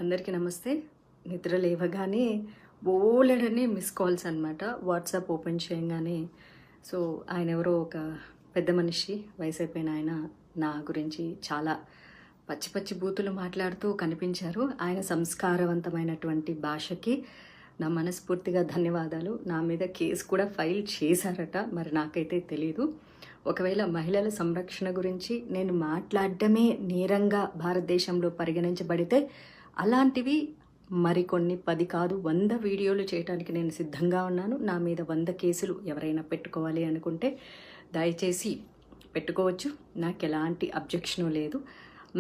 అందరికీ నమస్తే. నిద్ర లేవగానే బోలెడన్ని మిస్ కాల్స్ అనమాట. వాట్సాప్ ఓపెన్ చేయంగానే ఆయన ఎవరో ఒక పెద్ద మనిషి, వయసైపోయిన ఆయన నా గురించి చాలా పచ్చి పచ్చి బూతులు మాట్లాడుతూ కనిపించారు. ఆయన సంస్కారవంతమైనటువంటి భాషకి నా మనస్ఫూర్తిగా ధన్యవాదాలు. నా మీద కేసు కూడా ఫైల్ చేశారట, మరి నాకైతే తెలీదు. ఒకవేళ మహిళల సంరక్షణ గురించి నేను మాట్లాడడమే నేరంగా భారతదేశంలో పరిగణించబడితే అలాంటివి మరికొన్ని 10 కాదు 100 వీడియోలు చేయడానికి నేను సిద్ధంగా ఉన్నాను. నా మీద 100 కేసులు ఎవరైనా పెట్టుకోవాలి అనుకుంటే దయచేసి పెట్టుకోవచ్చు. నాకు ఎలాంటి అబ్జెక్షను లేదు.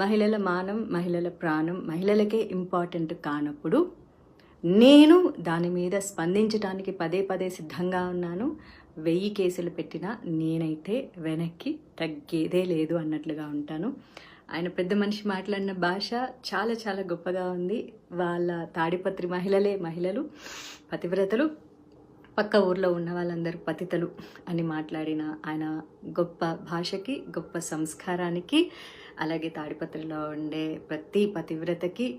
మహిళల మానం, మహిళల ప్రాణం మహిళలకే ఇంపార్టెంట్ కానప్పుడు నేను దాని మీద స్పందించడానికి పదే పదే సిద్ధంగా ఉన్నాను. 1000 కేసులు పెట్టినా నేనైతే వెనక్కి తగ్గేదే లేదు అన్నట్లుగా ఉంటాను. ఆయన పెద్ద మనిషి మాట్లాడిన భాష చాలా చాలా గొప్పగా ఉంది. వాళ్ళ తాడిపత్రి మహిళలు పతివ్రతలు, పక్క ఊర్లో ఉన్న వాళ్ళందరూ పతితలు అని మాట్లాడిన ఆయన గొప్ప భాషకి, గొప్ప సంస్కారానికి, అలాగే తాడిపత్రిలో ఉండే ప్రతి పతివ్రతకి,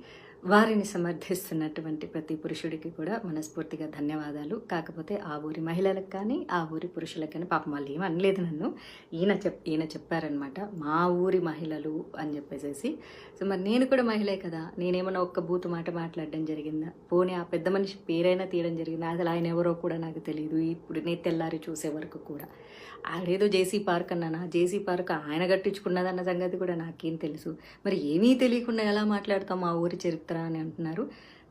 వారిని సమర్థిస్తున్నటువంటి ప్రతి పురుషుడికి కూడా మనస్ఫూర్తిగా ధన్యవాదాలు. కాకపోతే ఆ ఊరి మహిళలకు కానీ ఆ ఊరి పురుషులకు కానీ పాపం వాళ్ళు ఏమి అనలేదు నన్ను. ఈయన చెప్పారనమాట, మా ఊరి మహిళలు అని చెప్పేసి. మరి నేను కూడా మహిళే కదా, నేనేమన్నా ఒక్క బూతు మాట మాట్లాడడం జరిగిందా? పోనీ ఆ పెద్ద మనిషి పేరైనా తీయడం జరిగిందా? అసలు ఆయన ఎవరో కూడా నాకు తెలియదు. ఇప్పుడు నేను తెల్లారి చూసే వరకు కూడా ఆడేదో జేసీ పార్క్ అన్నానా, జేసీ పార్క్ ఆయన కట్టించుకున్నదన్న సంగతి కూడా నాకేం తెలుసు. మరి ఏమీ తెలియకుండా ఎలా మాట్లాడతాం మా ఊరి చరిత్ర అని అంటున్నారు.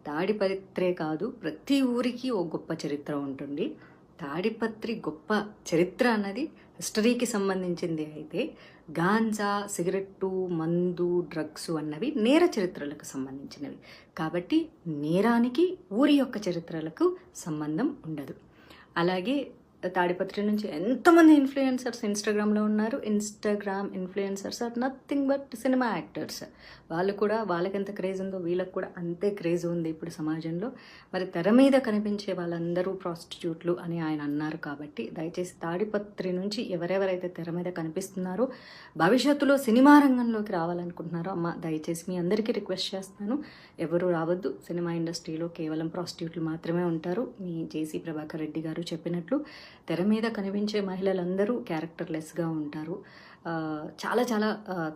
తాడిపత్రే కాదు, ప్రతి ఊరికి ఓ గొప్ప చరిత్ర ఉంటుంది. తాడిపత్రి గొప్ప చరిత్ర అన్నది హిస్టరీకి సంబంధించింది అయితే, గాంజా, సిగరెట్టు, మందు, డ్రగ్స్ అన్నవి నేర చరిత్రలకు సంబంధించినవి. కాబట్టి నేరానికి ఊరి యొక్క చరిత్రలకు సంబంధం ఉండదు. అలాగే తాడిపత్రి నుంచి ఎంతమంది ఇన్ఫ్లుయెన్సర్స్ ఇన్స్టాగ్రామ్లో ఉన్నారు. Instagram influencers are nothing but cinema actors. వాళ్ళు కూడా, వాళ్ళకి ఎంత క్రేజ్ ఉందో వీళ్ళకి కూడా అంతే క్రేజ్ ఉంది ఇప్పుడు సమాజంలో. మరి తెర మీద కనిపించే వాళ్ళందరూ ప్రాస్టిట్యూట్లు అని ఆయన అన్నారు. కాబట్టి దయచేసి తాడిపత్రి నుంచి ఎవరెవరైతే తెర మీద కనిపిస్తున్నారో, భవిష్యత్తులో సినిమా రంగంలోకి రావాలనుకుంటున్నారో, అమ్మ దయచేసి మీ అందరికీ రిక్వెస్ట్ చేస్తాను, ఎవరు రావద్దు. సినిమా ఇండస్ట్రీలో కేవలం ప్రాస్టిట్యూట్లు మాత్రమే ఉంటారు. మీ జేసీ ప్రభాకర్ రెడ్డి గారు చెప్పినట్లు తెర మీద కనిపించే మహిళలందరూ క్యారెక్టర్లెస్గా ఉంటారు, చాలా చాలా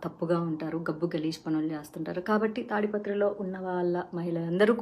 తప్పుగా ఉంటారు, గబ్బు గలీజ్ పనులు చేస్తుంటారు. కాబట్టి తాడిపత్రిలో ఉన్న వాళ్ళ మహిళలందరూ కూడా